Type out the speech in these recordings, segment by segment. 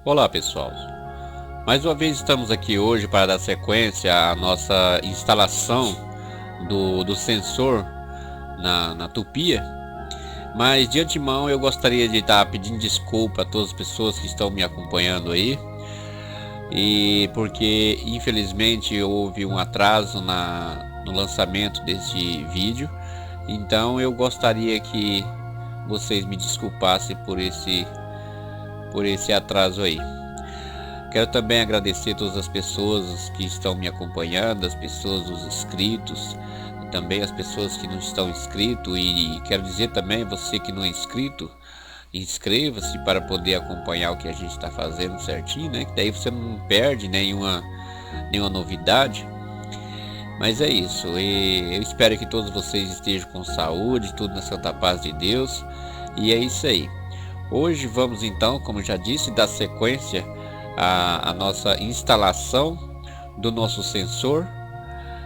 Olá pessoal, mais uma vez estamos aqui hoje para dar sequência à nossa instalação do sensor na tupia. Mas de antemão eu gostaria de estar pedindo desculpa a todas as pessoas que estão me acompanhando aí, e porque infelizmente houve um atraso no lançamento deste vídeo. Então eu gostaria que vocês me desculpassem por esse atraso aí. Quero também agradecer todas as pessoas que estão me acompanhando, as pessoas, os inscritos, e também as pessoas que não estão inscritos. E quero dizer também, você que não é inscrito, inscreva-se para poder acompanhar o que a gente está fazendo certinho, né? Que daí você não perde nenhuma novidade. Mas é isso, e eu espero que todos vocês estejam com saúde, tudo na santa paz de Deus. E é isso aí. Hoje vamos então, como já disse, dar sequência à nossa instalação do nosso sensor.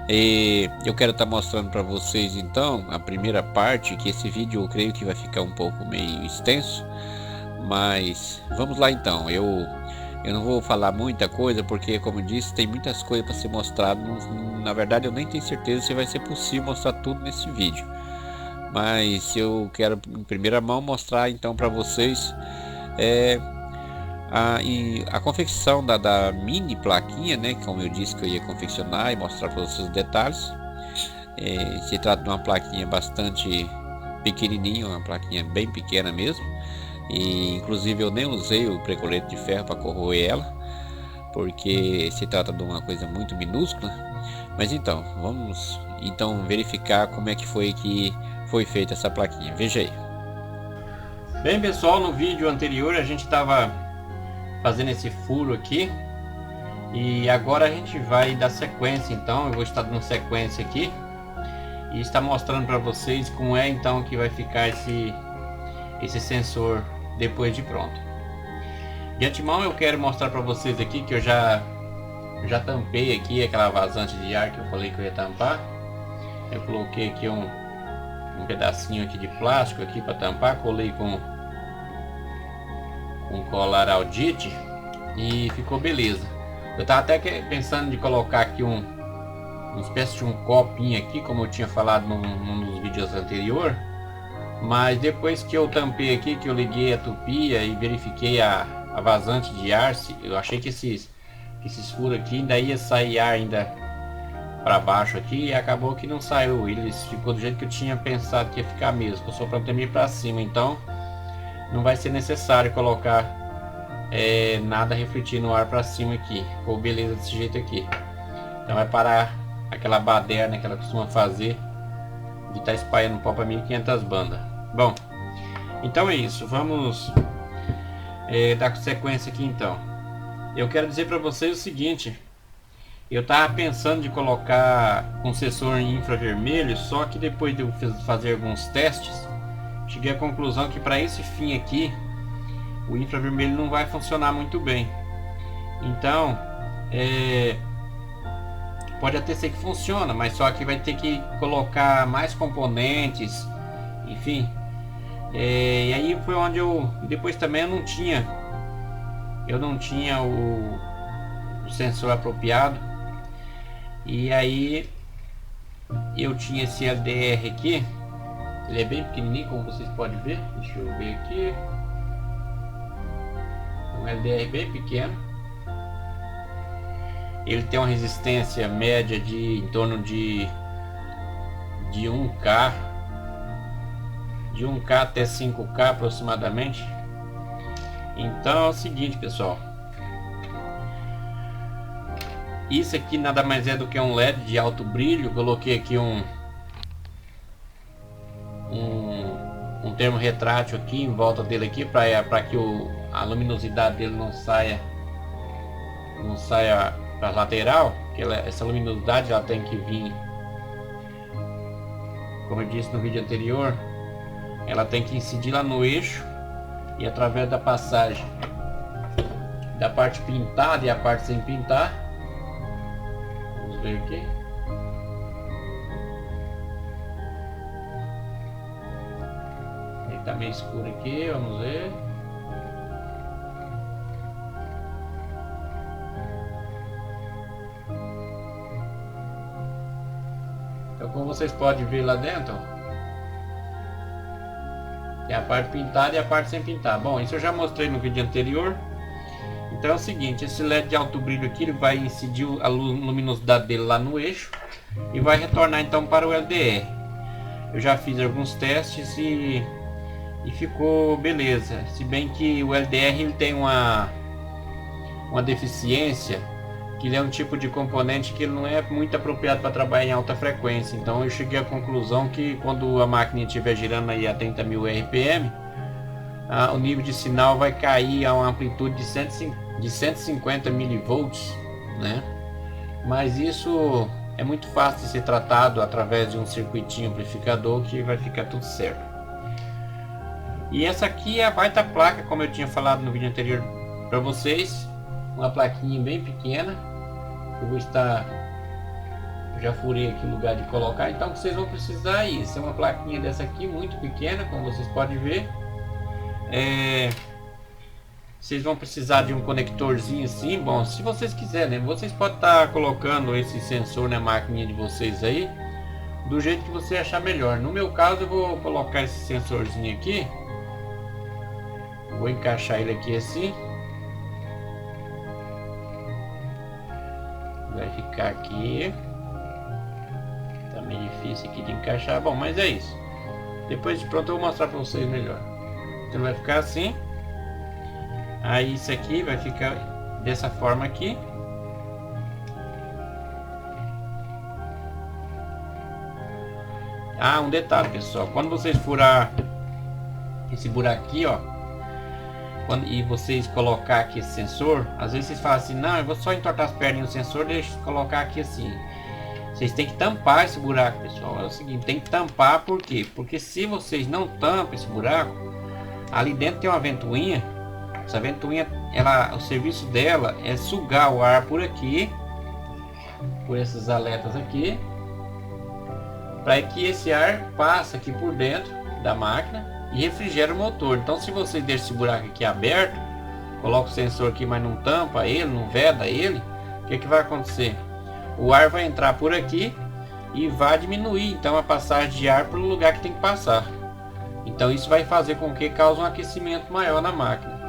E eu quero estar mostrando para vocês então a primeira parte, que esse vídeo eu creio que vai ficar um pouco meio extenso, mas vamos lá então. Eu não vou falar muita coisa porque, como eu disse, tem muitas coisas para ser mostrado. Na verdade eu nem tenho certeza se vai ser possível mostrar tudo nesse vídeo, mas eu quero em primeira mão mostrar então para vocês a confecção da mini plaquinha, né? Como eu disse que eu ia confeccionar e mostrar para vocês os detalhes. Se trata de uma plaquinha bastante pequenininha, uma plaquinha bem pequena mesmo, e inclusive eu nem usei o precolete de ferro para corroer ela, porque se trata de uma coisa muito minúscula. Mas então, vamos então verificar como é que foi feita essa plaquinha. Veja aí. Bem pessoal, no vídeo anterior a gente estava fazendo esse furo aqui, e agora a gente vai dar sequência. Então eu vou estar dando sequência aqui e está mostrando para vocês como é então que vai ficar esse sensor depois de pronto. De antemão eu quero mostrar para vocês aqui que eu já tampei aqui aquela vazante de ar que eu falei que eu ia tampar. Eu coloquei aqui um pedacinho aqui de plástico aqui para tampar, colei com colar Aldite e ficou beleza. Eu tava até pensando de colocar aqui uma espécie de um copinho aqui, como eu tinha falado num dos vídeos anteriores, mas depois que eu tampei aqui, que eu liguei a tupia e verifiquei a vazante de ar, eu achei que esses furos aqui ainda ia sair ar ainda para baixo aqui, e acabou que não saiu. Eles ficou do jeito que eu tinha pensado que ia ficar mesmo. Eu só para ter para cima, então não vai ser necessário colocar nada refletindo no ar para cima aqui. Ficou beleza desse jeito aqui. Então vai parar aquela baderna que ela costuma fazer de estar espalhando pó para 1500 bandas. Bom, então é isso. Vamos dar sequência aqui então. Eu quero dizer para vocês o seguinte: eu tava pensando de colocar um sensor em infravermelho, só que depois de eu fazer alguns testes, cheguei à conclusão que para esse fim aqui o infravermelho não vai funcionar muito bem. Então pode até ser que funciona, mas só que vai ter que colocar mais componentes, enfim. E aí foi onde depois também eu não tinha o sensor apropriado, e aí eu tinha esse LDR aqui. Ele é bem pequenininho, como vocês podem ver. Deixa eu ver aqui. Um LDR bem pequeno. Ele tem uma resistência média de em torno de 1K, de 1K até 5K aproximadamente. Então é o seguinte, pessoal, isso aqui nada mais é do que um LED de alto brilho. Eu coloquei aqui um termo retrátil aqui em volta dele aqui, para que a luminosidade dele não saia para a lateral, que essa luminosidade ela tem que vir, como eu disse no vídeo anterior, ela tem que incidir lá no eixo, e através da passagem da parte pintada e a parte sem pintar. Vamos ver aqui. Ele tá meio escuro aqui, vamos ver. Então, como vocês podem ver lá dentro, tem a parte pintada e a parte sem pintar. Bom, isso eu já mostrei no vídeo anterior. Então é o seguinte, esse LED de alto brilho aqui, ele vai incidir a luminosidade dele lá no eixo e vai retornar então para o LDR. Eu já fiz alguns testes e ficou beleza. Se bem que o LDR ele tem uma deficiência, que ele é um tipo de componente que ele não é muito apropriado para trabalhar em alta frequência. Então eu cheguei à conclusão que quando a máquina estiver girando aí a 30.000 RPM, o nível de sinal vai cair a uma amplitude de 150 milivolts, né? Mas isso é muito fácil de ser tratado através de um circuitinho amplificador, que vai ficar tudo certo. E essa aqui é a baita placa, como eu tinha falado no vídeo anterior para vocês, uma plaquinha bem pequena. Eu vou estar, já furei aqui o lugar de colocar, então o que vocês vão precisar é isso, é uma plaquinha dessa aqui muito pequena, como vocês podem ver. Vocês vão precisar de um conectorzinho assim. Bom, se vocês quiserem, né, vocês podem estar colocando esse sensor na máquina de vocês aí do jeito que você achar melhor. No meu caso, eu vou colocar esse sensorzinho aqui, vou encaixar ele aqui assim, vai ficar aqui. Tá meio difícil aqui de encaixar, bom, mas é isso. Depois de pronto eu vou mostrar para vocês melhor. Então vai ficar assim. Aí isso aqui vai ficar dessa forma aqui. Um detalhe, pessoal, quando vocês furar esse buraco aqui, ó, e vocês colocar aqui esse sensor, às vezes vocês falam assim, não, eu vou só entortar as perninhas do sensor, deixa eu colocar aqui assim. Vocês têm que tampar esse buraco, pessoal. É o seguinte, tem que tampar, por quê? Porque se vocês não tampam esse buraco, ali dentro tem uma ventoinha. Essa ventoinha, o serviço dela é sugar o ar por aqui, por essas aletas aqui, para que esse ar passe aqui por dentro da máquina e refrigera o motor. Então, se você deixa esse buraco aqui aberto, coloca o sensor aqui, mas não tampa ele, não veda ele, o que vai acontecer? O ar vai entrar por aqui e vai diminuir então a passagem de ar para o lugar que tem que passar. Então isso vai fazer com que cause um aquecimento maior na máquina.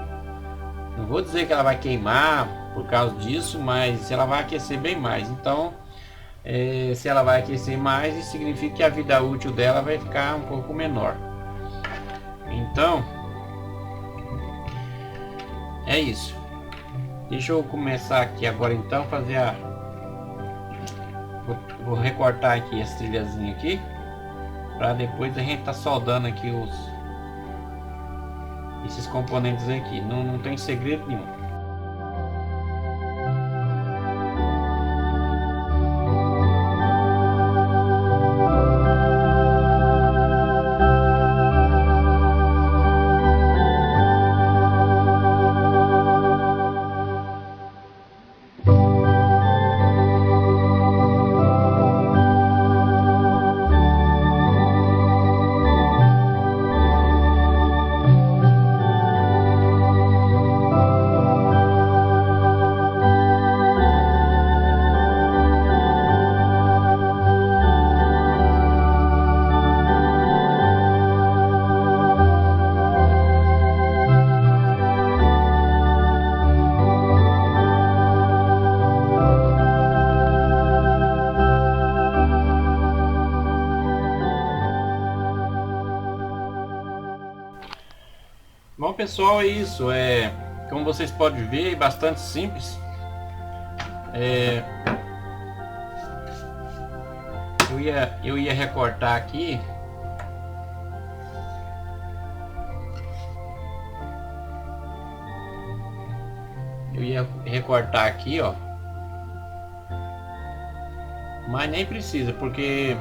Não vou dizer que ela vai queimar por causa disso, mas ela vai aquecer bem mais. Então, se ela vai aquecer mais, isso significa que a vida útil dela vai ficar um pouco menor. Então, é isso. Deixa eu começar aqui agora então, fazer vou recortar aqui essa trilhazinha aqui, para depois a gente tá soldando aqui esses componentes aqui. Não tem segredo nenhum. Bom, pessoal, é isso. Como vocês podem ver, é bastante simples. Eu ia recortar aqui. Eu ia recortar aqui, ó. Mas nem precisa, porque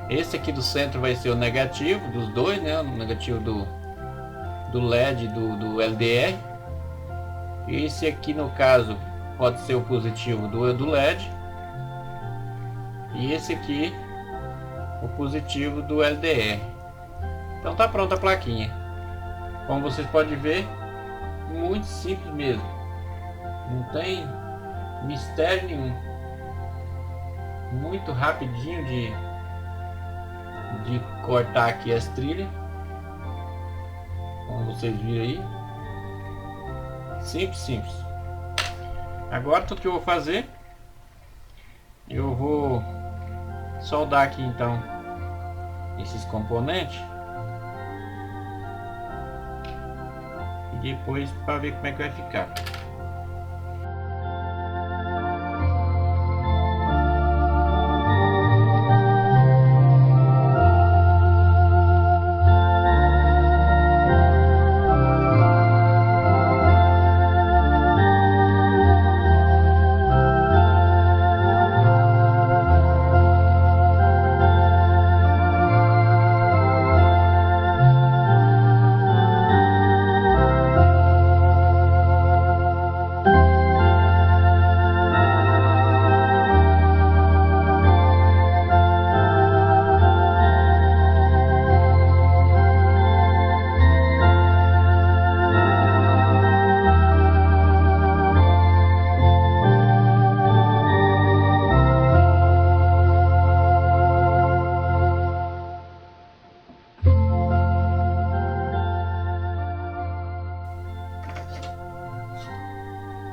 esse aqui do centro vai ser o negativo dos dois, né? O negativo do LED do LDR. Esse aqui, no caso, pode ser o positivo do LED. E esse aqui, o positivo do LDR. Então tá pronta a plaquinha. Como vocês podem ver, muito simples mesmo. Não tem mistério nenhum. Muito rapidinho de cortar aqui as trilhas, como vocês viram aí. Simples, simples. Agora tudo que eu vou fazer, eu vou soldar aqui então esses componentes e depois para ver como é que vai ficar.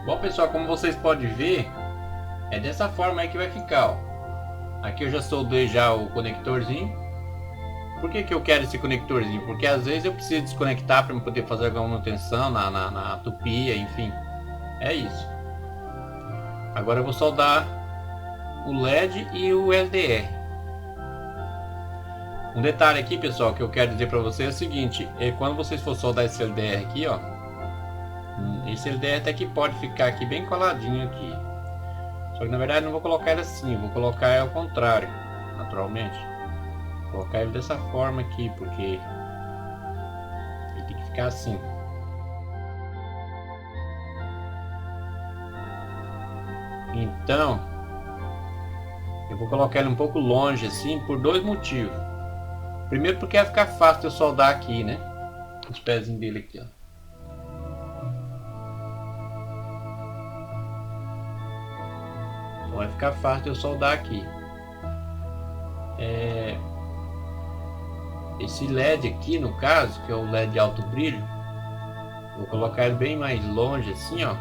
Bom pessoal, como vocês podem ver, é dessa forma aí que vai ficar, ó. Aqui eu já soldei já o conectorzinho. Por que eu quero esse conectorzinho? Porque às vezes eu preciso desconectar para poder fazer alguma manutenção na tupia, enfim. É isso. Agora eu vou soldar o LED e o SDR. Um detalhe aqui, pessoal, que eu quero dizer para vocês é o seguinte: quando vocês for soldar esse LDR aqui, ó, esse LDR até que pode ficar aqui bem coladinho aqui. Só que na verdade não vou colocar ele assim, vou colocar ele ao contrário, naturalmente. Vou colocar ele dessa forma aqui, porque ele tem que ficar assim. Então, eu vou colocar ele um pouco longe assim, por dois motivos. Primeiro porque vai ficar fácil de eu soldar aqui, né? Os pezinhos dele aqui, ó. Então vai ficar fácil de eu soldar aqui. Esse LED aqui, no caso, que é o LED de alto brilho, vou colocar ele bem mais longe assim, ó.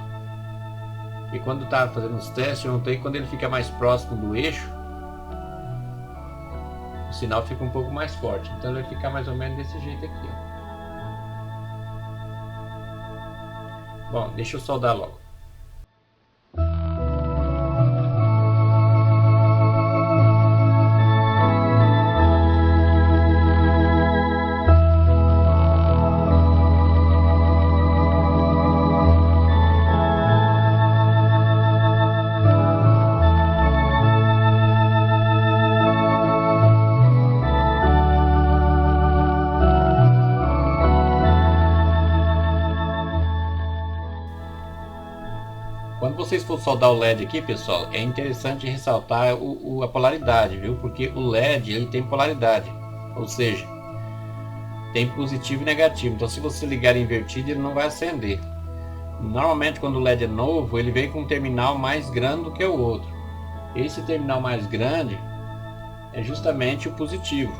E quando tá fazendo os testes, eu notei que quando ele fica mais próximo do eixo, o sinal fica um pouco mais forte. Então ele vai ficar mais ou menos desse jeito aqui, ó. Bom, deixa eu soldar logo. Quando vocês for soldar o LED aqui, pessoal, é interessante ressaltar a polaridade, viu? Porque o LED ele tem polaridade, ou seja, tem positivo e negativo. Então, se você ligar invertido, ele não vai acender. Normalmente, quando o LED é novo, ele vem com um terminal mais grande do que o outro. Esse terminal mais grande é justamente o positivo.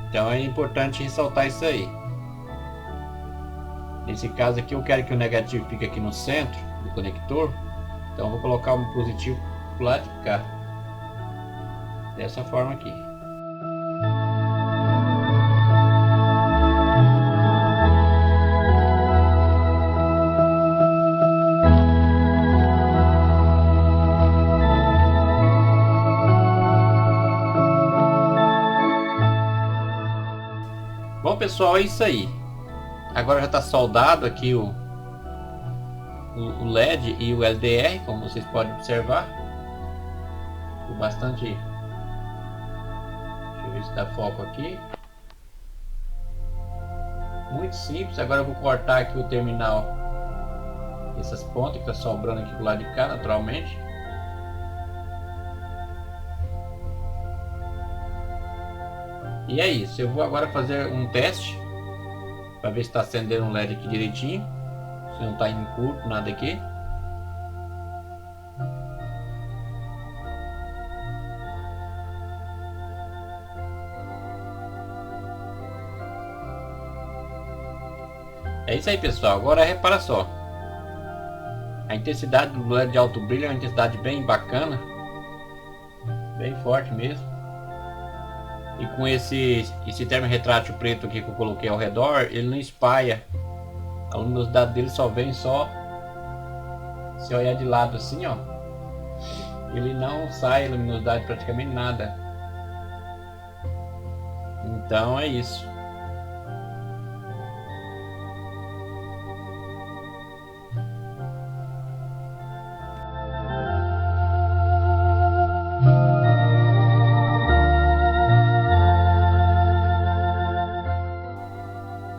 Então, é importante ressaltar isso aí. Nesse caso aqui, eu quero que o negativo fique aqui no centro do conector, então eu vou colocar um positivo pro lado de cá, dessa forma aqui. Bom pessoal, é isso aí. Agora já está soldado aqui o LED e o LDR, como vocês podem observar. Ficou bastante. Deixa eu ver se dá foco aqui. Muito simples. Agora eu vou cortar aqui o terminal, essas pontas que está sobrando aqui do lado de cá, naturalmente. E é isso. Eu vou agora fazer um teste para ver se está acendendo um LED aqui direitinho, se não está indo curto, nada aqui. É isso aí, pessoal. Agora repara só. A intensidade do LED de alto brilho é uma intensidade bem bacana. Bem forte mesmo. E com esse termo retrátil preto aqui que eu coloquei ao redor, ele não espalha. A luminosidade dele só vem só se olhar de lado assim, ó. Ele não sai luminosidade praticamente nada. Então é isso.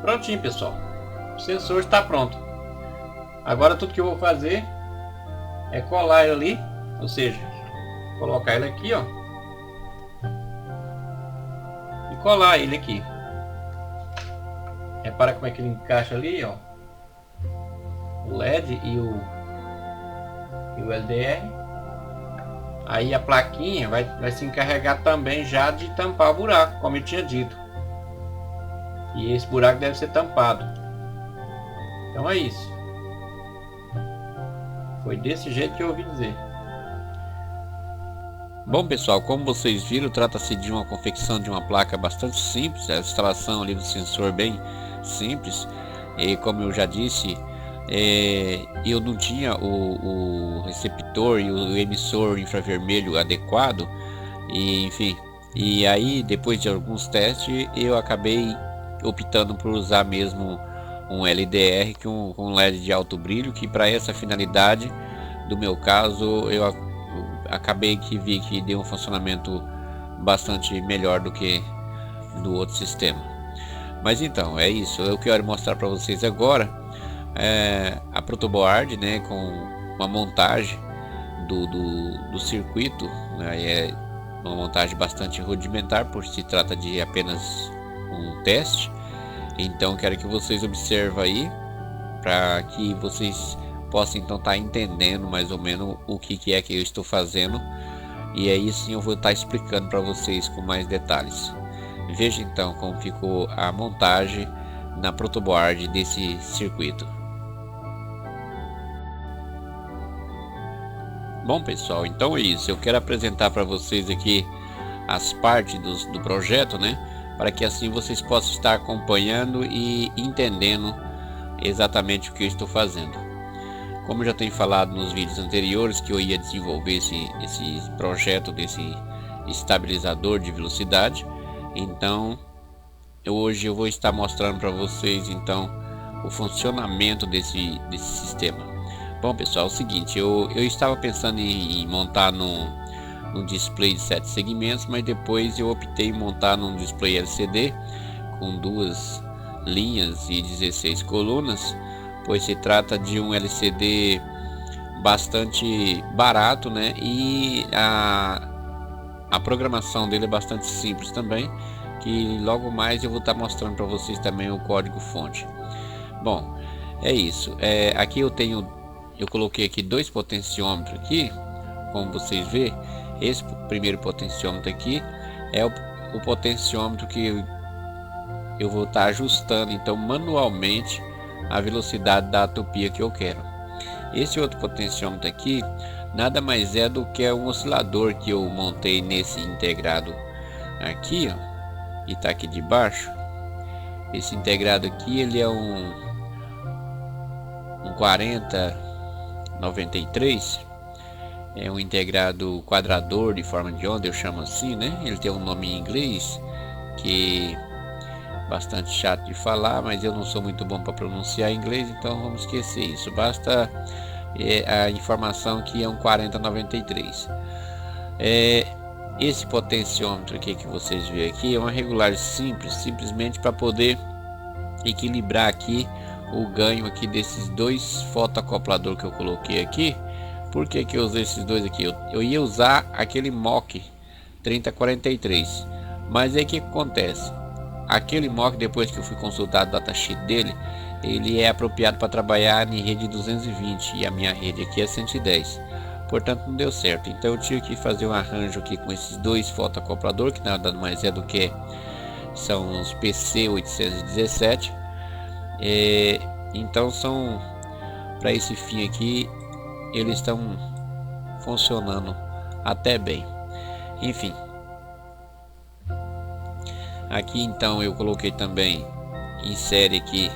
Prontinho, pessoal. O sensor está pronto. Agora tudo que eu vou fazer é colar ele ali, ou seja, colocar ele aqui, ó, e colar ele aqui. Repara como é que ele encaixa ali, ó, o LED e o LDR. Aí a plaquinha vai se encarregar também já de tampar o buraco, como eu tinha dito. E esse buraco deve ser tampado. Então é isso. Foi desse jeito que eu ouvi dizer. Bom, pessoal, como vocês viram, trata-se de uma confecção de uma placa bastante simples. A instalação ali do sensor bem simples. E como eu já disse, eu não tinha o receptor e o emissor infravermelho adequado. E, enfim, e aí depois de alguns testes eu acabei optando por usar mesmo um LDR com um LED de alto brilho, que para essa finalidade do meu caso eu acabei que vi que deu um funcionamento bastante melhor do que do outro sistema. Mas então é isso, eu quero mostrar para vocês agora a protoboard, né, com uma montagem do circuito, né, é uma montagem bastante rudimentar, por se trata de apenas um teste. Então quero que vocês observem aí, para que vocês possam então estar entendendo mais ou menos o que é que eu estou fazendo, e aí sim eu vou estar explicando para vocês com mais detalhes. Veja então como ficou a montagem na protoboard desse circuito. Bom, pessoal, então é isso. Eu quero apresentar para vocês aqui as partes do projeto, né, para que assim vocês possam estar acompanhando e entendendo exatamente o que eu estou fazendo. Como eu já tenho falado nos vídeos anteriores que eu ia desenvolver esse projeto desse estabilizador de velocidade, então hoje eu vou estar mostrando para vocês então o funcionamento desse sistema. Bom, pessoal, é o seguinte, eu estava pensando em montar num display de 7 segmentos, mas depois eu optei em montar num display LCD com 2 linhas e 16 colunas, pois se trata de um LCD bastante barato, né, e a programação dele é bastante simples também, que logo mais eu vou estar mostrando para vocês também o código fonte. Bom, é isso. Aqui eu coloquei aqui 2 potenciômetros aqui, como vocês vê. Esse primeiro potenciômetro aqui é o potenciômetro que eu vou estar ajustando então manualmente a velocidade da atopia que eu quero. Esse outro potenciômetro aqui nada mais é do que um oscilador que eu montei nesse integrado aqui, ó, e tá aqui de baixo. Esse integrado aqui ele é um 4093, é um integrado quadrador de forma de onda, eu chamo assim, né? Ele tem um nome em inglês que é bastante chato de falar, mas eu não sou muito bom para pronunciar inglês, então vamos esquecer isso. Basta a informação que é um 4093. Esse potenciômetro aqui que vocês veem aqui é uma regulagem simples, simplesmente para poder equilibrar aqui o ganho aqui desses 2 fotoacopladores que eu coloquei aqui. Por que eu usei esses 2 aqui? Eu ia usar aquele MOC 3043, mas aí o que acontece? Aquele MOC, depois que eu fui consultar o datasheet dele, ele é apropriado para trabalhar em rede 220 e a minha rede aqui é 110, portanto não deu certo. Então eu tive que fazer um arranjo aqui com esses 2 fotoacopladores, que nada mais é do que são os PC817. Então são, para esse fim aqui, eles estão funcionando até bem. Enfim, aqui então eu coloquei também em série aqui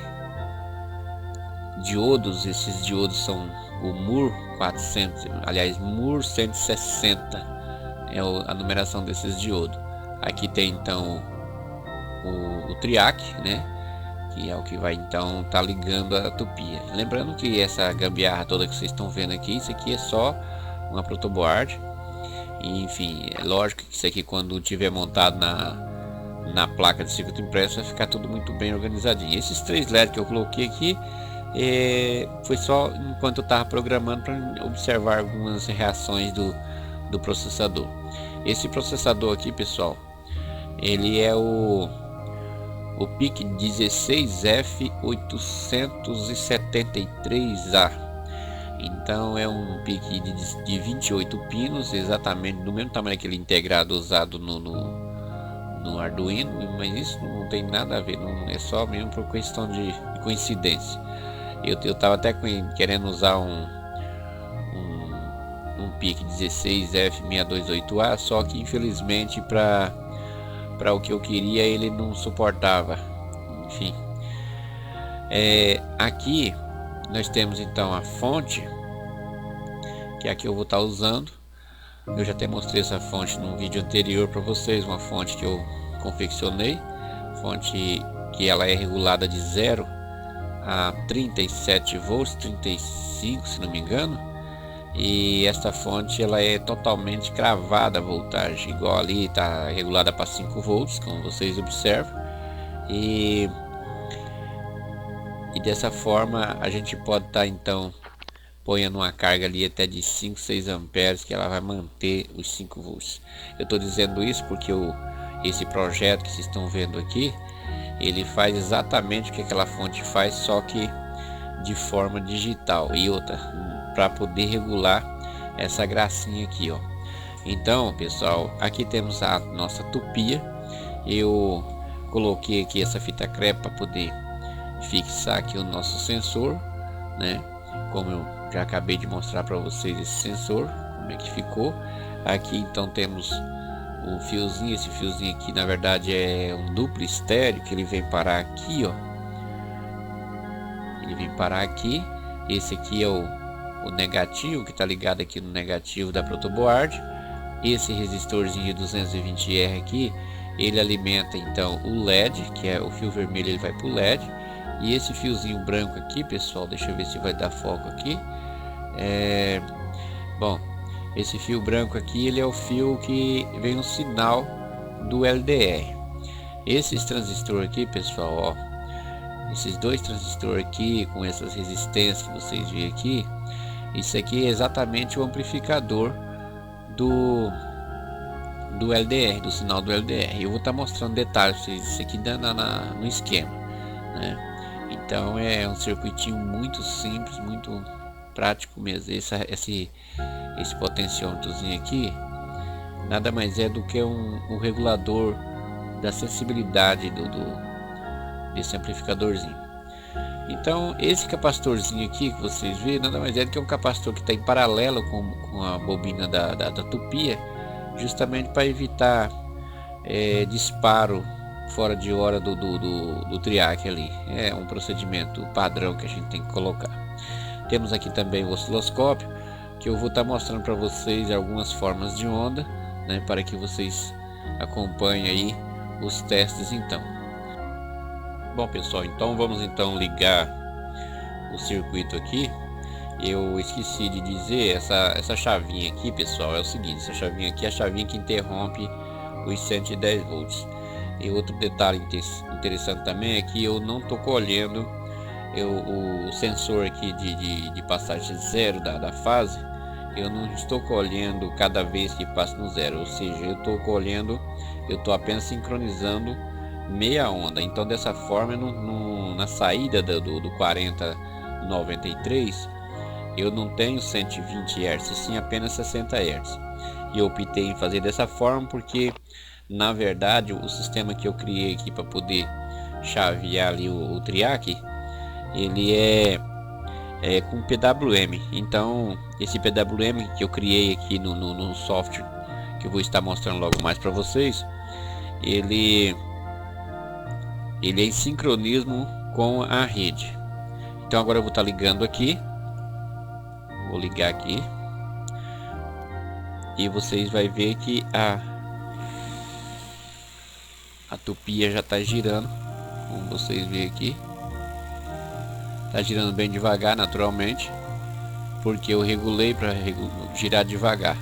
diodos. Esses diodos são o MUR 400, aliás MUR 160 é a numeração desses diodos. Aqui tem então o triac, né, que é o que vai então tá ligando a tupia. Lembrando que essa gambiarra toda que vocês estão vendo aqui, isso aqui é só uma protoboard. E, enfim, é lógico que isso aqui, quando tiver montado na placa de circuito impresso, vai ficar tudo muito bem organizadinho. Esses 3 LEDs que eu coloquei aqui foi só enquanto eu estava programando, para observar algumas reações do processador. Esse processador aqui, pessoal, ele é o PIC 16F873A. Então é um PIC de 28 pinos, exatamente do mesmo tamanho que aquele integrado usado no Arduino, mas isso não tem nada a ver, não é só mesmo por questão de coincidência. Eu estava até querendo usar um PIC 16F628A, só que infelizmente para o que eu queria ele não suportava. Enfim, aqui nós temos então a fonte, que é a que eu vou estar usando. Eu já até mostrei essa fonte num vídeo anterior para vocês, uma fonte que eu confeccionei, fonte que ela é regulada de 0 a 37 volts, 35 se não me engano, e esta fonte ela é totalmente cravada a voltagem, igual ali está regulada para 5 volts, como vocês observam, e dessa forma a gente pode estar então ponhando uma carga ali até de 5, 6 amperes, que ela vai manter os 5 volts. Eu estou dizendo isso porque esse projeto que vocês estão vendo aqui, ele faz exatamente o que aquela fonte faz, só que de forma digital. E outra, para poder regular essa gracinha aqui, ó. Então, pessoal, aqui temos a nossa tupia. Eu coloquei aqui essa fita crepe para poder fixar aqui o nosso sensor, né? Como eu já acabei de mostrar para vocês esse sensor, como é que ficou. Aqui então temos o fiozinho. Esse fiozinho aqui na verdade é um duplo estéreo, que ele vem parar aqui, ó. Ele vem parar aqui. Esse aqui é o negativo, que está ligado aqui no negativo da protoboard. Esse resistorzinho 220R aqui, ele alimenta então o LED, que é o fio vermelho, ele vai para o LED. E esse fiozinho branco aqui, pessoal, deixa eu ver se vai dar foco aqui. Bom, esse fio branco aqui, ele é o fio que vem no sinal do LDR. Esses transistores aqui, pessoal, ó, esses 2 transistores aqui com essas resistências que vocês veem aqui, isso aqui é exatamente o amplificador do LDR, do sinal do LDR. Eu vou estar mostrando detalhes para vocês isso aqui no esquema, né? Então é um circuitinho muito simples, muito prático mesmo. Esse potenciômetrozinho aqui nada mais é do que um regulador da sensibilidade desse amplificadorzinho. Então esse capacitorzinho aqui que vocês veem nada mais é do que um capacitor que está em paralelo com a bobina da tupia, justamente para evitar disparo fora de hora do triac ali. É um procedimento padrão que a gente tem que colocar. Temos aqui também o osciloscópio, que eu vou estar mostrando para vocês algumas formas de onda, né, para que vocês acompanhem aí os testes então. Bom, pessoal, então vamos então ligar o circuito aqui. Eu esqueci de dizer, essa chavinha aqui, pessoal, é o seguinte: essa chavinha aqui é a chavinha que interrompe os 110 volts. E outro detalhe interessante também é que eu não estou colhendo o sensor aqui de passagem zero da fase. Eu não estou colhendo cada vez que passa no zero, ou seja, eu estou apenas sincronizando meia onda. Então dessa forma, na saída do 4093 eu não tenho 120 Hz, sim apenas 60 Hz. E eu optei em fazer dessa forma porque, na verdade, o sistema que eu criei aqui para poder chavear ali o triac, ele é com PWM. Então esse PWM que eu criei aqui no software, que eu vou estar mostrando logo mais para vocês, ele é em sincronismo com a rede. Então agora eu vou estar ligando aqui, vou ligar aqui, e vocês vai ver que a tupia já está girando, como vocês veem aqui. Está girando bem devagar, naturalmente, porque eu regulei para girar devagar.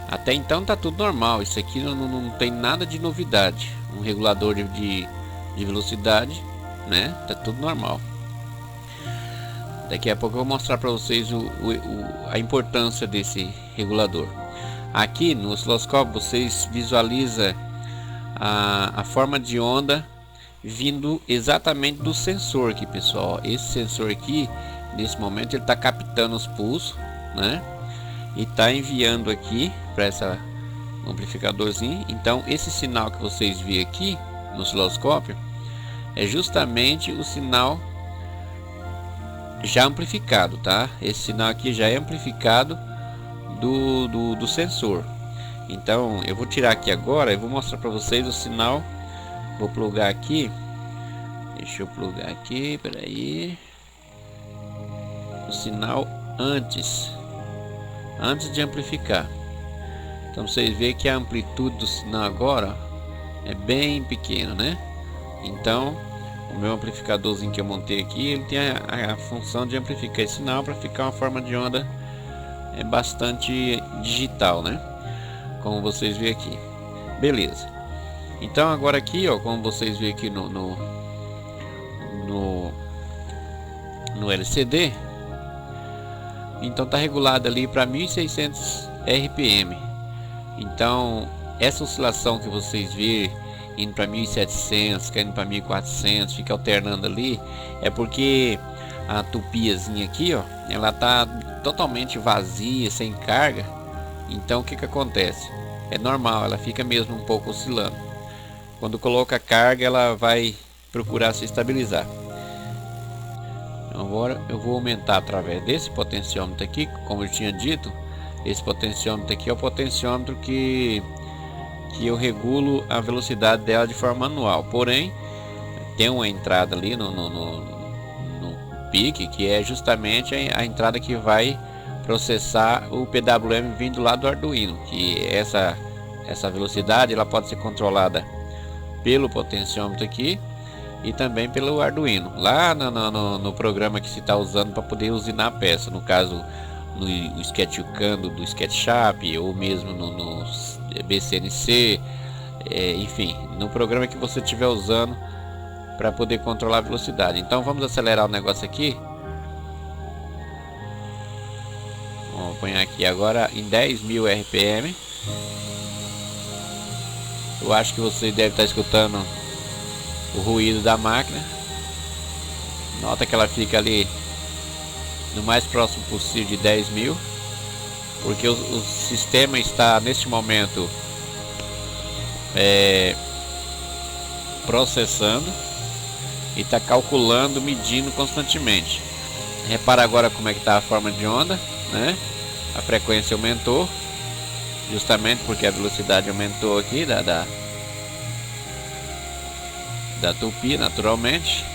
Até então tá tudo normal. Isso aqui não tem nada de novidade. Um regulador de velocidade, né? Tá tudo normal. Daqui a pouco eu vou mostrar para vocês a importância desse regulador. Aqui no osciloscópio vocês visualizam a forma de onda vindo exatamente do sensor aqui, pessoal. Esse sensor aqui, nesse momento, ele está captando os pulsos, né? E está enviando aqui para essa amplificadorzinho. Então esse sinal que vocês veem aqui no osciloscópio é justamente o sinal já amplificado, tá? Esse sinal aqui já é amplificado do sensor. Então eu vou tirar aqui agora e vou mostrar para vocês o sinal. Vou plugar aqui. Deixa eu plugar aqui, peraí. O sinal antes de amplificar. Então vocês veem que a amplitude do sinal agora é bem pequeno, né? Então o meu amplificadorzinho que eu montei aqui, ele tem a função de amplificar esse sinal para ficar uma forma de onda bastante digital, né? Como vocês veem aqui. Beleza. Então agora aqui, ó, como vocês veem aqui no LCD, então tá regulado ali para 1600 RPM. Então essa oscilação que vocês veem indo para 1700, caindo para 1400, fica alternando ali, é porque a tupiazinha aqui, ó, ela tá totalmente vazia, sem carga. Então o que acontece? É normal, ela fica mesmo um pouco oscilando. Quando coloca carga, ela vai procurar se estabilizar. Agora eu vou aumentar através desse potenciômetro aqui, como eu tinha dito. Esse potenciômetro aqui é o potenciômetro que eu regulo a velocidade dela de forma manual. Porém, tem uma entrada ali no PIC, que é justamente a entrada que vai processar o PWM vindo lá do Arduino. Que essa velocidade ela pode ser controlada pelo potenciômetro aqui e também pelo Arduino, lá no programa que se está usando para poder usinar a peça, no caso no SketchUK do SketchUp, ou mesmo no BCNC, enfim, no programa que você estiver usando para poder controlar a velocidade. Então vamos acelerar o negócio aqui. Vamos pôr aqui agora em 10.000 RPM. Eu acho que você deve estar escutando o ruído da máquina. Nota que ela fica ali no mais próximo possível de 10.000, porque o sistema está neste momento processando e está calculando, medindo constantemente. Repara agora como é que está a forma de onda, né? A frequência aumentou, justamente porque a velocidade aumentou aqui da tupia, naturalmente.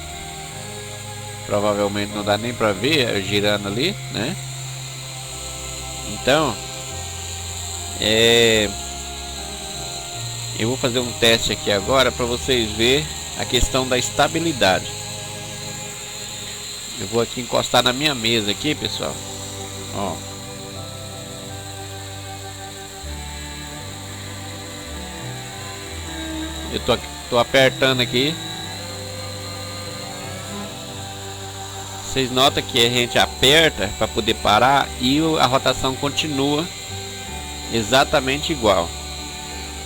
Provavelmente não dá nem para ver girando ali, né? Então eu vou fazer um teste aqui agora para vocês verem a questão da estabilidade. Eu vou aqui encostar na minha mesa aqui, pessoal. Ó. Eu tô apertando aqui. Vocês notam que a gente aperta para poder parar e a rotação continua exatamente igual.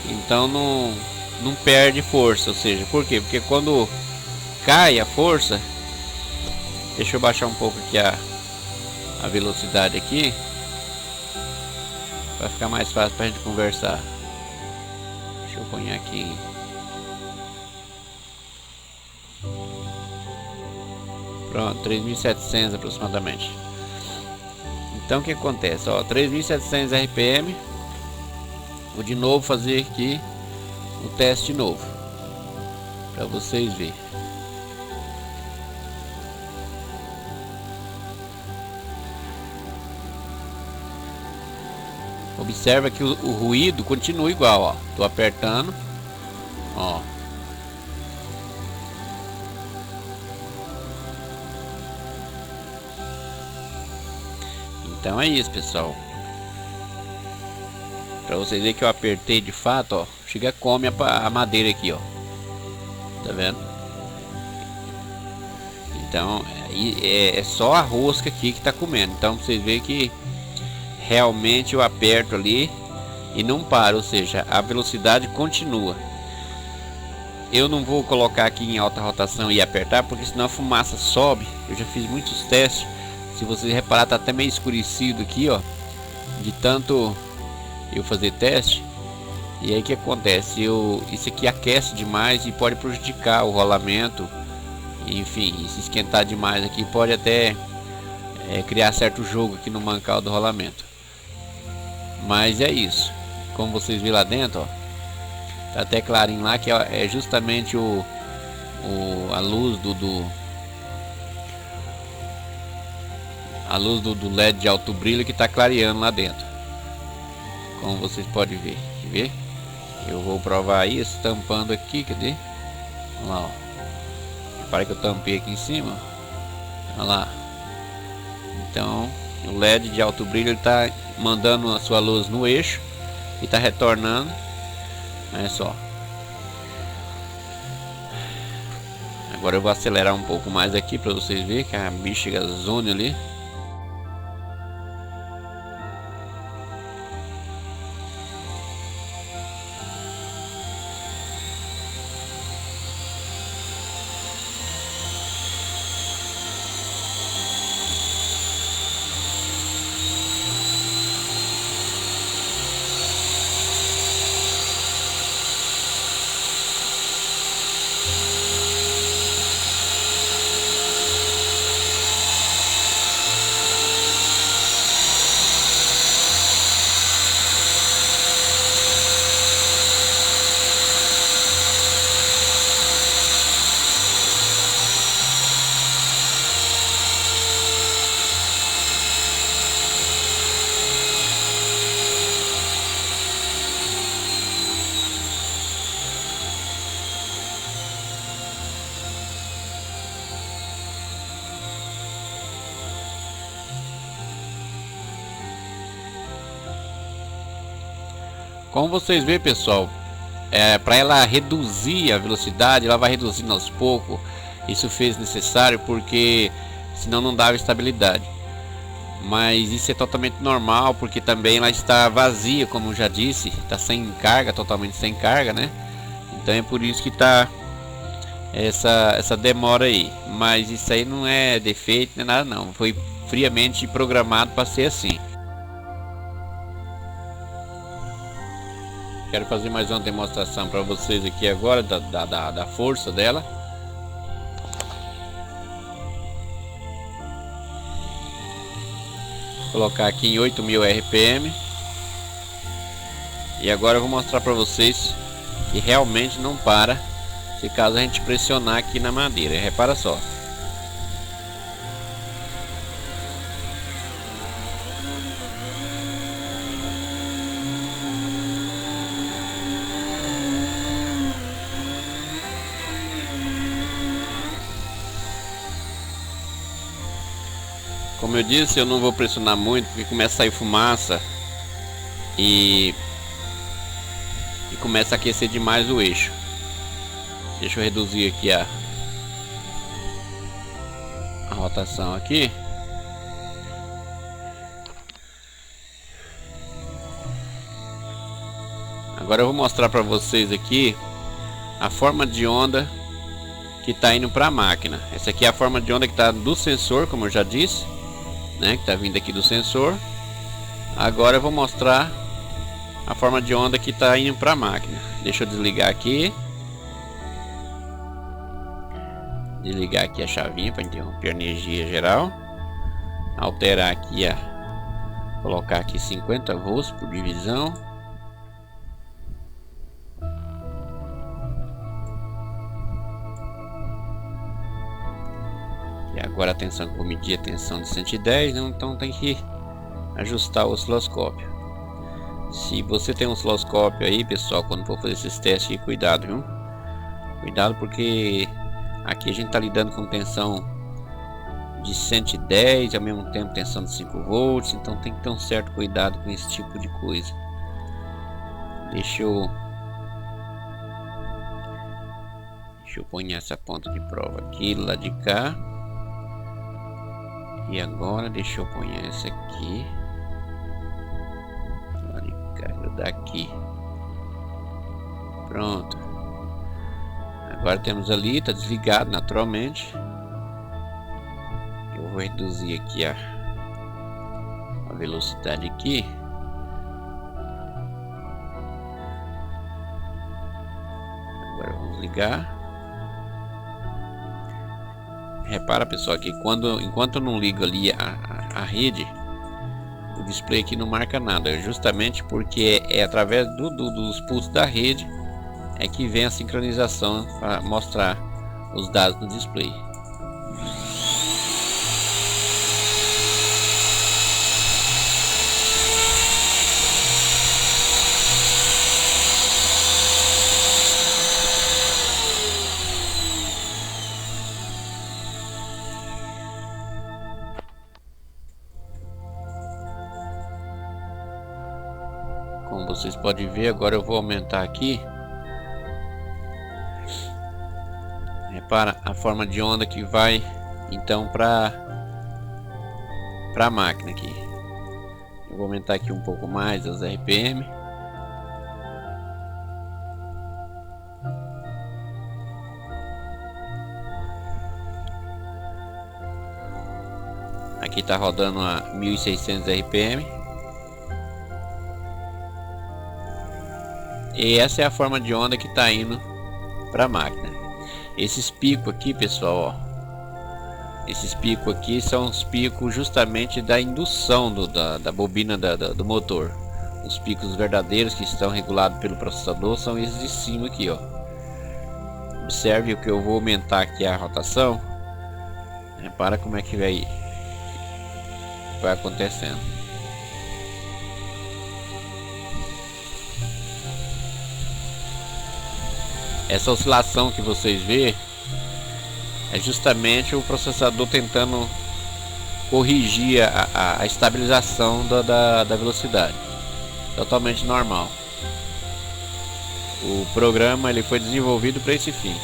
Então não perde força, ou seja, por quê? Porque quando cai a força, deixa eu baixar um pouco aqui a velocidade aqui, vai ficar mais fácil para a gente conversar. Deixa eu pôr aqui. Pronto, 3.700 aproximadamente. Então o que acontece? Ó, 3.700 RPM. Vou de novo fazer aqui o teste novo para vocês verem. Observa que o ruído continua igual, ó. Tô apertando, ó. Então é isso, pessoal. Para vocês verem que eu apertei de fato, ó. Chega, come a madeira aqui, ó. Tá vendo? Então é só a rosca aqui que tá comendo. Então vocês veem que realmente eu aperto ali e não para, ou seja, a velocidade continua. Eu não vou colocar aqui em alta rotação e apertar, porque senão a fumaça sobe. Eu já fiz muitos testes. Se vocês reparar, tá até meio escurecido aqui, ó, de tanto eu fazer teste. E aí que acontece? Isso aqui aquece demais e pode prejudicar o rolamento. Enfim, se esquentar demais aqui pode até criar certo jogo aqui no mancal do rolamento. Mas é isso. Como vocês viram lá dentro, ó, tá até clarinho lá que é justamente a luz do LED de alto brilho que tá clareando lá dentro. Como vocês podem ver. Quer ver? Eu vou provar isso tampando aqui, cadê? Vamos lá, ó. Repare que eu tampei aqui em cima. Olha lá. Então, o LED de alto brilho ele tá mandando a sua luz no eixo e tá retornando. Olha só. Agora eu vou acelerar um pouco mais aqui para vocês verem que a bicha zone ali. Como vocês veem, pessoal, para ela reduzir a velocidade, ela vai reduzindo aos poucos. Isso fez necessário porque senão não dava estabilidade. Mas isso é totalmente normal, porque também ela está vazia, como eu já disse, está sem carga, totalmente sem carga, né? Então é por isso que está essa demora aí. Mas isso aí não é defeito nem nada, não. Foi friamente programado para ser assim. Quero fazer mais uma demonstração para vocês aqui agora da força dela. Vou colocar aqui em 8.000 RPM. E agora eu vou mostrar para vocês que realmente não para se caso a gente pressionar aqui na madeira. Repara só. Como eu disse, eu não vou pressionar muito porque começa a sair fumaça e começa a aquecer demais o eixo. Deixa eu reduzir aqui a rotação aqui. Agora eu vou mostrar para vocês aqui a forma de onda que está indo para a máquina. Essa aqui é a forma de onda que está do sensor, como eu já disse, né, que está vindo aqui do sensor. Agora eu vou mostrar a forma de onda que está indo para a máquina. Deixa eu desligar aqui. desligar aqui a chavinha para interromper a energia geral, alterar aqui colocar aqui 50 volts por divisão. E agora a tensão que eu vou medir a tensão de 110, então tem que ajustar o osciloscópio. Se você tem um osciloscópio aí, pessoal, quando for fazer esses testes, cuidado, viu? Cuidado, porque aqui a gente está lidando com tensão de 110, ao mesmo tempo tensão de 5 volts, então tem que ter um certo cuidado com esse tipo de coisa. Deixa eu pôr essa ponta de prova aqui, lá de cá. E agora deixa eu pôr essa aqui, lá de cá, daqui. Pronto. Agora temos ali, está desligado naturalmente. Eu vou reduzir aqui a velocidade aqui. Agora vamos ligar. Repara, pessoal, que enquanto eu não ligo ali a rede, o display aqui não marca nada, justamente porque é através dos pulsos da rede é que vem a sincronização para mostrar os dados do display. Como vocês podem ver, agora eu vou aumentar aqui. Repara a forma de onda que vai então para a máquina aqui. Eu vou aumentar aqui um pouco mais as RPM. Aqui está rodando a 1600 RPM. E essa é a forma de onda que está indo para a máquina. Esses picos aqui, pessoal, ó, esses picos aqui são os picos justamente da indução da bobina do motor. Os picos verdadeiros que estão regulados pelo processador são esses de cima aqui, ó. Observe que eu vou aumentar aqui a rotação. Repara como é que vai acontecendo. Essa oscilação que vocês vê é justamente o processador tentando corrigir a estabilização da velocidade. Totalmente normal. O programa ele foi desenvolvido para esse fim.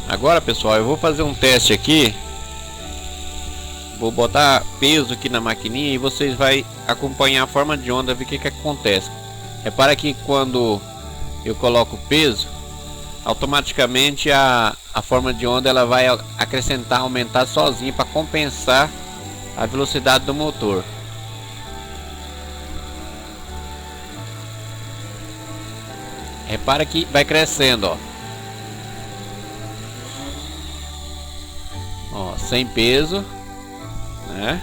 Agora, pessoal, eu vou fazer um teste aqui. Vou botar peso aqui na maquininha e vocês vão acompanhar a forma de onda, ver o que acontece. Repara que quando eu coloco peso, automaticamente a forma de onda ela vai acrescentar, aumentar sozinha para compensar a velocidade do motor. Repara que vai crescendo, ó. Ó, sem peso, né?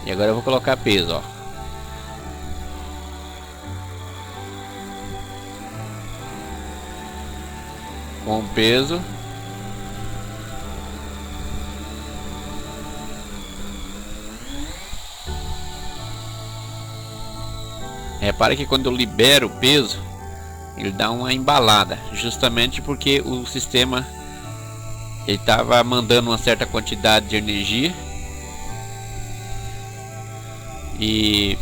E agora eu vou colocar peso, ó. Com peso. Repare que quando eu libero o peso, ele dá uma embalada, justamente porque o sistema ele estava mandando uma certa quantidade de energia e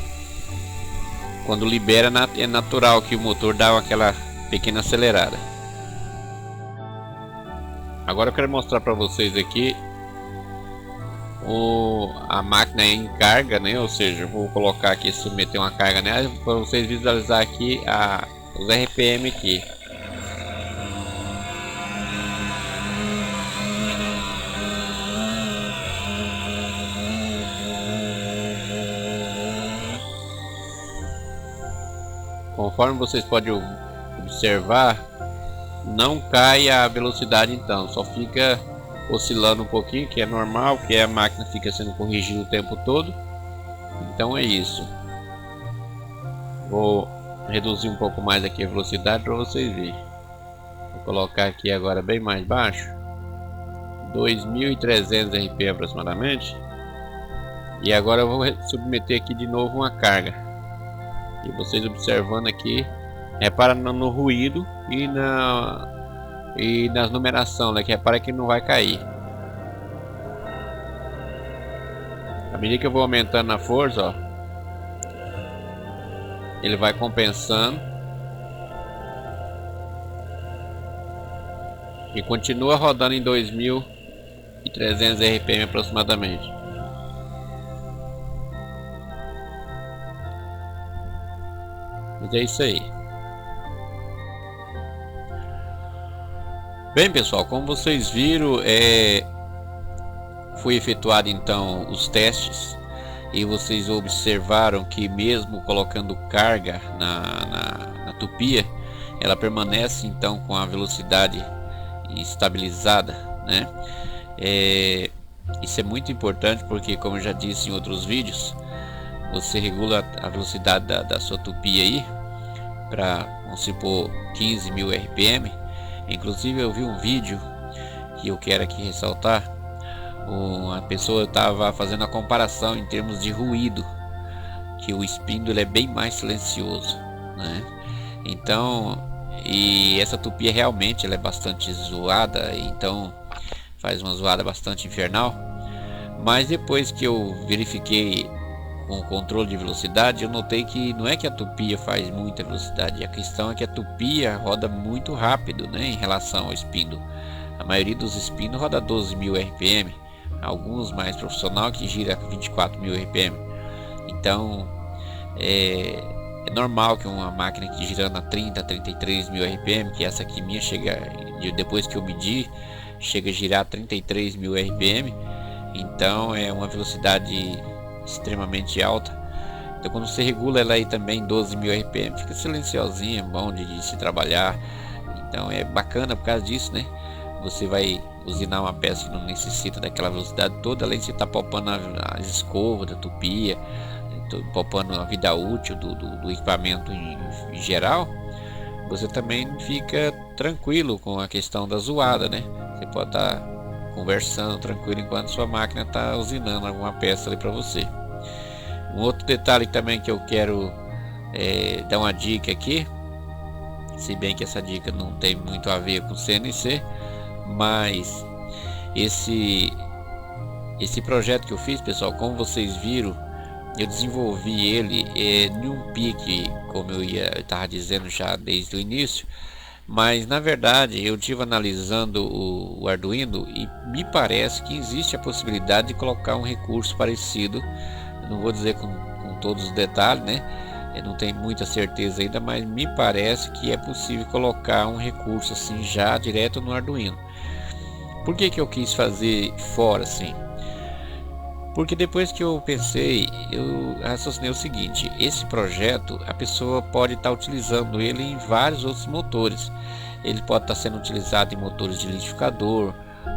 quando libera é natural que o motor dá aquela pequena acelerada. Agora eu quero mostrar para vocês aqui a máquina em carga, né? Ou seja, eu vou colocar aqui, submeter uma carga nela para vocês visualizar aqui os RPM aqui. Conforme vocês podem observar, não cai a velocidade, então só fica oscilando um pouquinho, que é normal, porque a máquina fica sendo corrigida o tempo todo. Então é isso. Vou reduzir um pouco mais aqui a velocidade para vocês verem. Vou colocar aqui agora bem mais baixo, 2.300 RPM aproximadamente. E agora eu vou submeter aqui de novo uma carga. E vocês observando aqui, repara no ruído e nas numeração, né? Que repara que não vai cair. À medida que eu vou aumentando a força, ó, ele vai compensando e continua rodando em 2.300 RPM aproximadamente. Mas é isso aí. Bem, pessoal, como vocês viram, foi efetuado então os testes e vocês observaram que mesmo colocando carga na tupia, ela permanece então com a velocidade estabilizada, né? Isso é muito importante porque, como eu já disse em outros vídeos, você regula a velocidade da sua tupia aí para, vamos supor, 15.000 RPM. Inclusive eu vi um vídeo que eu quero aqui ressaltar. Uma pessoa estava fazendo a comparação em termos de ruído, que o espíndulo é bem mais silencioso, né? Então, e essa tupia realmente ela é bastante zoada, então faz uma zoada bastante infernal. Mas depois que eu verifiquei com o controle de velocidade, eu notei que não é que a tupia faz muita velocidade, a questão é que a tupia roda muito rápido, né, em relação ao espíndulo. A maioria dos espíndulos roda 12.000 RPM, alguns mais profissional que gira 24.000 RPM. Então é normal que uma máquina que girando a 33.000 RPM, que essa aqui minha chega, depois que eu medi, chega a girar 33.000 RPM. Então é uma velocidade extremamente alta. Então quando você regula ela aí também 12.000 RPM, fica silenciosinha, bom de se trabalhar. Então é bacana por causa disso, né? Você vai usinar uma peça que não necessita daquela velocidade toda, além de você estar poupando as escovas da tupia, poupando a vida útil do equipamento em geral. Você também fica tranquilo com a questão da zoada, né? Você pode estar conversando tranquilo enquanto sua máquina está usinando alguma peça ali para você. Um outro detalhe também que eu quero dar uma dica aqui, se bem que essa dica não tem muito a ver com CNC, mas esse projeto que eu fiz, pessoal, como vocês viram, eu desenvolvi ele em um pique, como eu estava dizendo já desde o início. Mas na verdade eu estive analisando o Arduino e me parece que existe a possibilidade de colocar um recurso parecido. Eu não vou dizer com todos os detalhes, né? Eu não tenho muita certeza ainda, mas me parece que é possível colocar um recurso assim já direto no Arduino. Por que eu quis fazer fora assim? Porque depois que eu pensei, eu raciocinei o seguinte: esse projeto a pessoa pode estar utilizando ele em vários outros motores. Ele pode estar sendo utilizado em motores de liquidificador,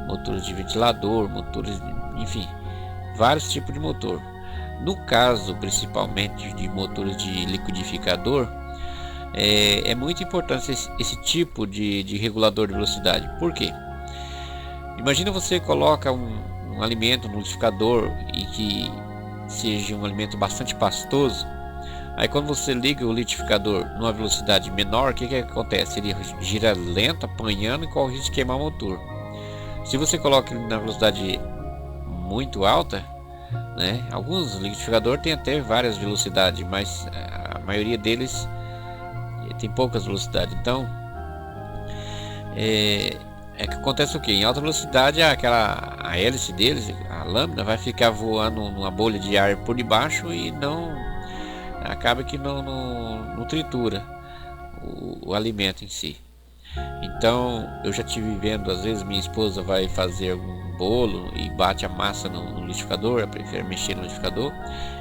motores de ventilador, motores, enfim, vários tipos de motor. No caso, principalmente de motores de liquidificador, é muito importante esse tipo de regulador de velocidade. Por quê? Imagina você coloca um alimento no liquidificador e que seja um alimento bastante pastoso. Aí quando você liga o liquidificador numa velocidade menor, o que acontece? Ele gira lento, apanhando e corre o risco de queimar o motor. Se você coloca ele na velocidade muito alta, né? Alguns liquidificadores têm até várias velocidades, mas a maioria deles tem poucas velocidades. Então que acontece o que? Em alta velocidade a hélice deles, a lâmina, vai ficar voando numa bolha de ar por debaixo e acaba que não tritura o alimento em si. Então eu já tive vendo, às vezes minha esposa vai fazer algum bolo e bate a massa no liquidificador, eu prefiro mexer no liquidificador,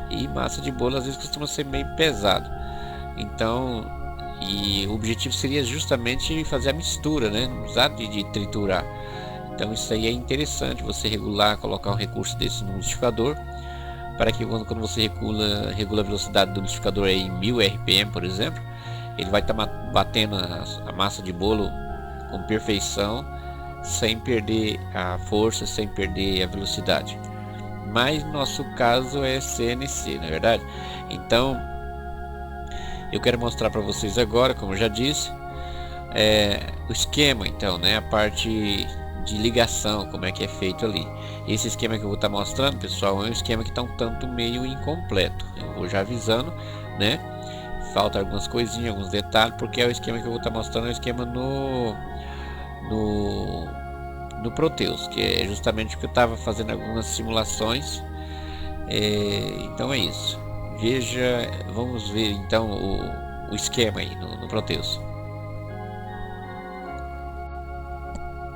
e massa de bolo às vezes costuma ser meio pesado. Então, e o objetivo seria justamente fazer a mistura, né? Não precisar de triturar. Então isso aí é interessante, você regular, colocar um recurso desse no liquidificador, para que quando você regula a velocidade do liquidificador em 1000 RPM, por exemplo, ele vai estar batendo a massa de bolo com perfeição, sem perder a força, sem perder a velocidade. Mas no nosso caso é CNC, não é verdade? Então eu quero mostrar para vocês agora, como eu já disse, o esquema, então, né? A parte de ligação, como é que é feito ali. Esse esquema que eu vou estar mostrando, pessoal, é um esquema que está um tanto meio incompleto. Eu vou já avisando, né? Falta algumas coisinhas, alguns detalhes, porque é o esquema que eu vou estar mostrando, é o esquema no Proteus, que é justamente o que eu estava fazendo algumas simulações. Então é isso. Veja, vamos ver então o esquema aí no Proteus.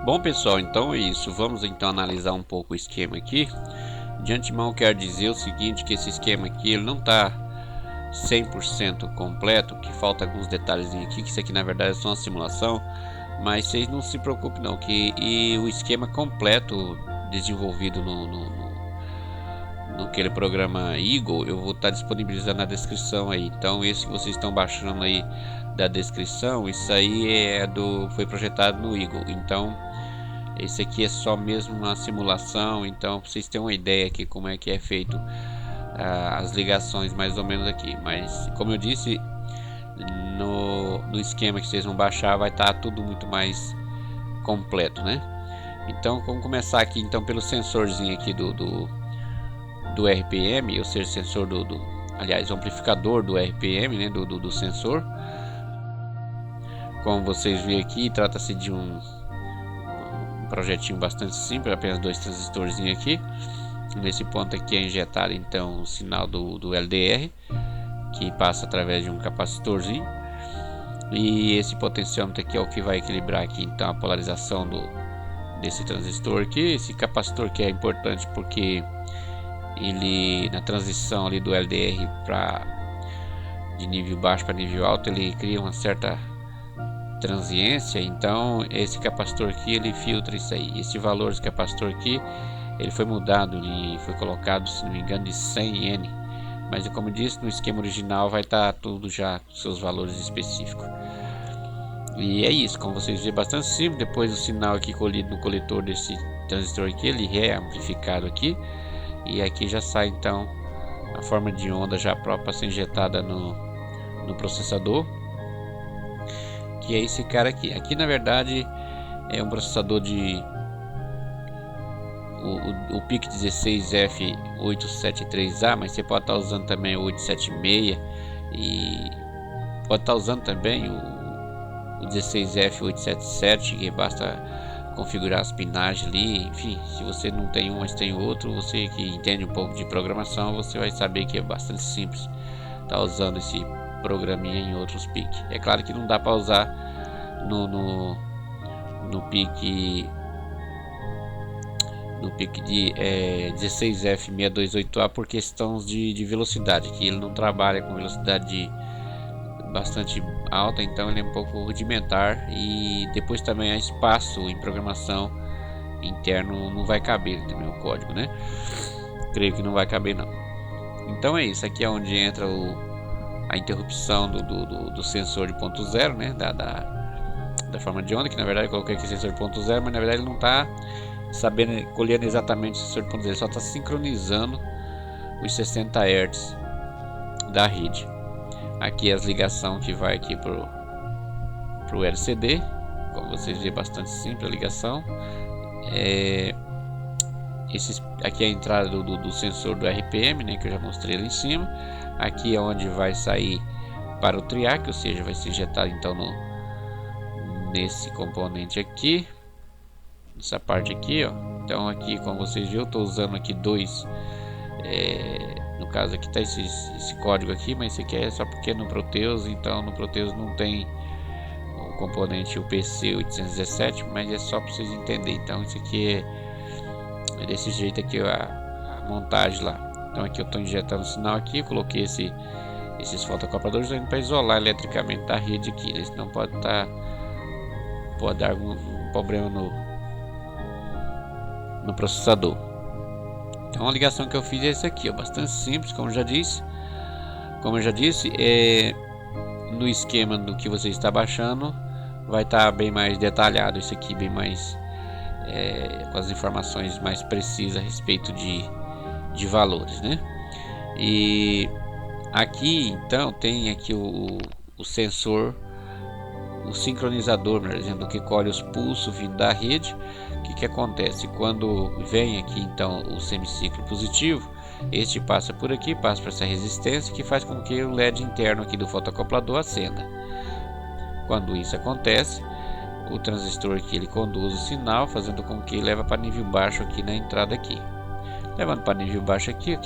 Bom, pessoal, então é isso. Vamos então analisar um pouco o esquema aqui. De antemão quero dizer o seguinte, que esse esquema aqui ele não está 100% completo, que falta alguns detalhes aqui, que isso aqui na verdade é só uma simulação, mas vocês não se preocupem não, que o esquema completo desenvolvido no aquele programa Eagle, eu vou estar disponibilizando na descrição aí. Então esse que vocês estão baixando aí da descrição, isso aí foi projetado no Eagle. Então esse aqui é só mesmo uma simulação, então para vocês terem uma ideia aqui como é que é feito as ligações mais ou menos aqui. Mas como eu disse, no esquema que vocês vão baixar vai estar tudo muito mais completo, né? Então vamos começar aqui então pelo sensorzinho aqui do RPM, ou seja, sensor aliás, o amplificador do RPM, né, do sensor. Como vocês veem aqui, trata-se de um projetinho bastante simples, apenas 2 transistorzinhos aqui. Nesse ponto aqui é injetado então o sinal do LDR, que passa através de um capacitorzinho, e esse potenciômetro aqui é o que vai equilibrar aqui então a polarização desse transistor aqui. Esse capacitor que é importante porque ele, na transição ali do LDR de nível baixo para nível alto, ele cria uma certa transiência. Então esse capacitor aqui ele filtra isso aí. Esse valor desse capacitor aqui ele foi mudado, ele foi colocado, se não me engano, de 100N, mas como eu disse, no esquema original vai estar tudo já com seus valores específicos. E é isso, como vocês veem, bastante simples. Depois o sinal aqui colhido no coletor desse transistor aqui, ele é amplificado aqui, e aqui já sai então a forma de onda já própria para ser injetada no processador, que é esse cara aqui. Aqui na verdade é um processador o PIC 16F873A, mas você pode estar usando também o 876 e pode estar usando também o 16F877, que basta configurar as pinagens ali. Enfim, se você não tem um, mas tem outro, você que entende um pouco de programação, você vai saber que é bastante simples estar usando esse programinha em outros PIC. É claro que não dá para usar no PIC de 16F628A por questões de velocidade, que ele não trabalha com velocidade bastante alta, então ele é um pouco rudimentar. E depois também há espaço em programação interno não vai caber também o código, né? Creio que não vai caber não. Então é isso, aqui é onde entra a interrupção do sensor de ponto zero, né? Da forma de onda, que na verdade eu coloquei aqui sensor de ponto zero, mas na verdade ele não está sabendo colhendo exatamente o sensor de ponto zero, ele só está sincronizando os 60 Hz da rede. Aqui as ligações que vai aqui pro LCD, como vocês veem, bastante simples a ligação. Aqui é a entrada do sensor do RPM, né, que eu já mostrei ali em cima. Aqui é onde vai sair para o triac, ou seja, vai se injetar então nesse componente aqui, essa parte aqui, ó. Então aqui, como vocês viram, eu estou usando aqui dois, no caso aqui está esse código aqui, mas esse aqui é só porque é no Proteus, então no Proteus não tem o componente UPC 817, mas é só para vocês entenderem. Então isso aqui é desse jeito aqui a montagem lá. Então aqui eu estou injetando o sinal aqui, coloquei esses fotocopladores para isolar eletricamente da rede aqui, né? Senão pode dar algum problema no processador. Então a ligação que eu fiz é essa aqui, ó, bastante simples, como eu já disse, no esquema do que você está baixando vai estar bem mais detalhado isso aqui, bem mais com as informações mais precisas a respeito de valores, né? E aqui então tem aqui o sensor, o sincronizador, melhor dizendo, que colhe os pulsos vindo da rede. O que acontece quando vem aqui então o semiciclo positivo? Este passa por aqui, passa por essa resistência que faz com que o LED interno aqui do fotocoplador acenda. Quando isso acontece, o transistor aqui ele conduz o sinal, fazendo com que leva para nível baixo aqui na entrada aqui. Levando para nível baixo aqui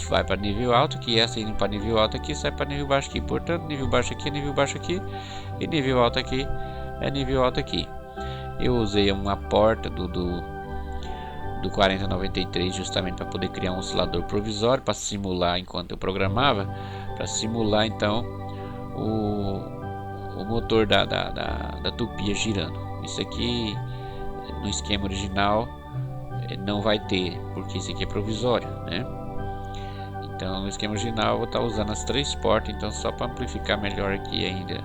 vai para nível alto, que essa indo para nível alto aqui sai para nível baixo aqui. Portanto, nível baixo aqui é nível baixo aqui, e nível alto aqui é nível alto aqui. Eu usei uma porta do 4093 justamente para poder criar um oscilador provisório para simular, enquanto eu programava, para simular então o motor da tupia girando. Isso aqui no esquema original não vai ter, porque isso aqui é provisório, né? Então no esquema original eu vou estar usando as 3 portas, então só para amplificar melhor aqui ainda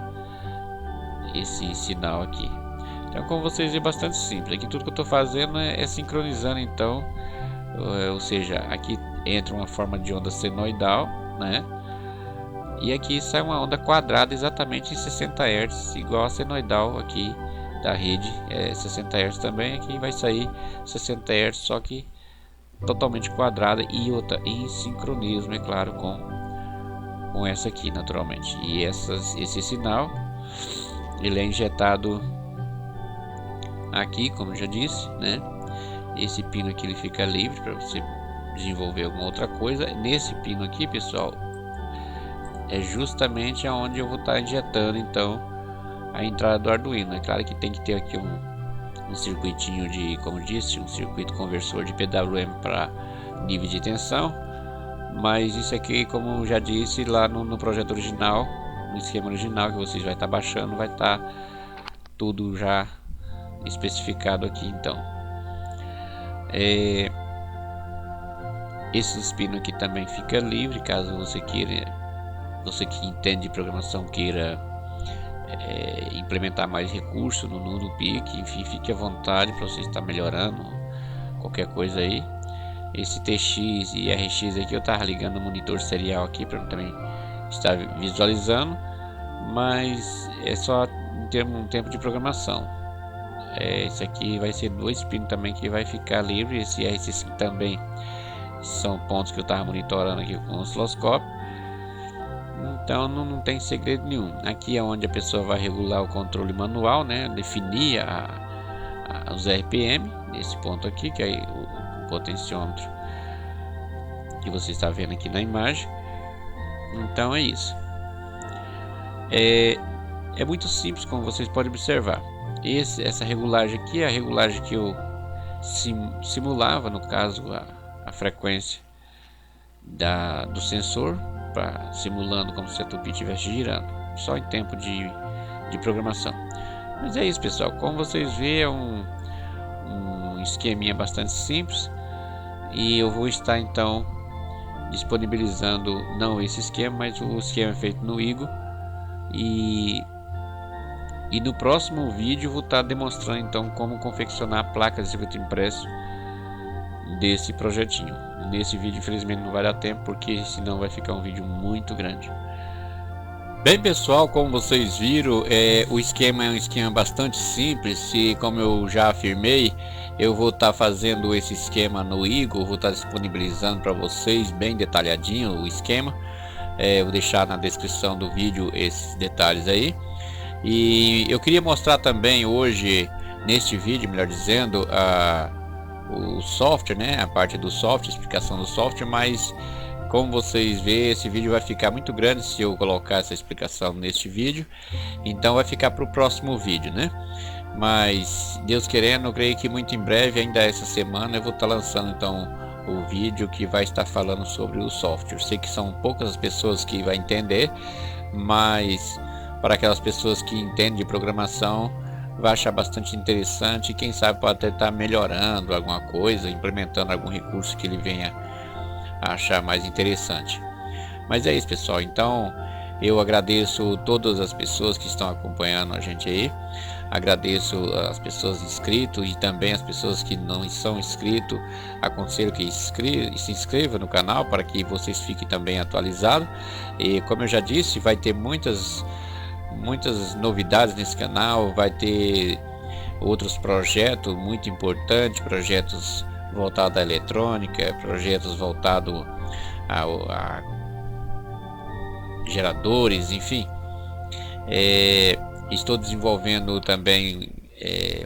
esse sinal aqui. Então, como vocês veem, bastante simples. Aqui tudo que eu estou fazendo é sincronizando, então, ou seja, aqui entra uma forma de onda senoidal, né? E aqui sai uma onda quadrada exatamente em 60 Hz, igual a senoidal aqui da rede, 60 Hz também. Aqui vai sair 60 Hz, só que totalmente quadrada, e outra em sincronismo, é claro, com essa aqui, naturalmente. E esse sinal ele é injetado aqui, como eu já disse, né? Esse pino aqui ele fica livre para você desenvolver alguma outra coisa. Nesse pino aqui, pessoal, é justamente aonde eu vou estar injetando então a entrada do Arduino. É claro que tem que ter aqui um circuitinho de, como disse, um circuito conversor de PWM para nível de tensão, mas isso aqui, como eu já disse lá no projeto original, no esquema original que vocês vai estar baixando, vai estar tudo já especificado aqui. Então esse pino aqui também fica livre, caso você queira, você que entende de programação queira implementar mais recursos no PIC, enfim, fique à vontade para você estar melhorando qualquer coisa aí. Esse TX e RX aqui eu estava ligando no monitor serial aqui para também estar visualizando, mas é só um tempo de programação. Esse aqui vai ser 2 pinos também que vai ficar livre. Esse RX também são pontos que eu estava monitorando aqui com o osciloscópio. Então não tem segredo nenhum. Aqui é onde a pessoa vai regular o controle manual, né? Definir os RPM nesse ponto aqui, que é o potenciômetro que você está vendo aqui na imagem. Então é isso. É muito simples, como vocês podem observar. Essa regulagem aqui é a regulagem que eu simulava, no caso a frequência do sensor, simulando como se a tupi estivesse girando, só em tempo de programação. Mas é isso, pessoal. Como vocês veem, é um esqueminha bastante simples, e eu vou estar então disponibilizando não esse esquema, mas o esquema feito no Eagle, e no próximo vídeo vou estar demonstrando então como confeccionar a placa de circuito impresso desse projetinho. Nesse vídeo infelizmente não vai dar tempo, porque senão vai ficar um vídeo muito grande. Bem pessoal, como vocês viram, o esquema é um esquema bastante simples, e como eu já afirmei, eu vou estar fazendo esse esquema no Eagle, vou estar disponibilizando para vocês bem detalhadinho o esquema. Vou deixar na descrição do vídeo esses detalhes aí. E eu queria mostrar também hoje, neste vídeo, melhor dizendo, o software, né? A parte do software, explicação do software, mas como vocês veem, esse vídeo vai ficar muito grande se eu colocar essa explicação neste vídeo, então vai ficar para o próximo vídeo, né? Mas Deus querendo, eu creio que muito em breve, ainda essa semana, eu vou estar lançando então o vídeo que vai estar falando sobre o software. Sei que são poucas as pessoas que vai entender, mas para aquelas pessoas que entendem de programação, vai achar bastante interessante, e quem sabe pode até estar melhorando alguma coisa, implementando algum recurso que ele venha a achar mais interessante. Mas é isso pessoal, então eu agradeço todas as pessoas que estão acompanhando a gente aí, agradeço as pessoas inscritas e também as pessoas que não são inscritos. Aconselho que se inscreva no canal para que vocês fiquem também atualizados, e como eu já disse, vai ter muitas novidades nesse canal, vai ter outros projetos muito importantes, projetos voltados à eletrônica, projetos voltados a geradores, enfim. Estou desenvolvendo também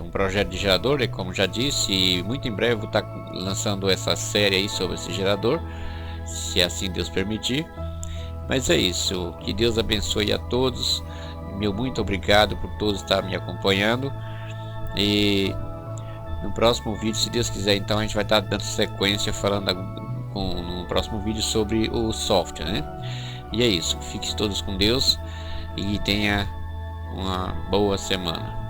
um projeto de gerador, como já disse, e muito em breve vou estar lançando essa série aí sobre esse gerador, se assim Deus permitir. Mas é isso, que Deus abençoe a todos. Meu muito obrigado por todos estar me acompanhando, e no próximo vídeo, se Deus quiser, então a gente vai estar dando sequência falando no próximo vídeo sobre o software, né? E é isso, fiquem todos com Deus e tenha uma boa semana.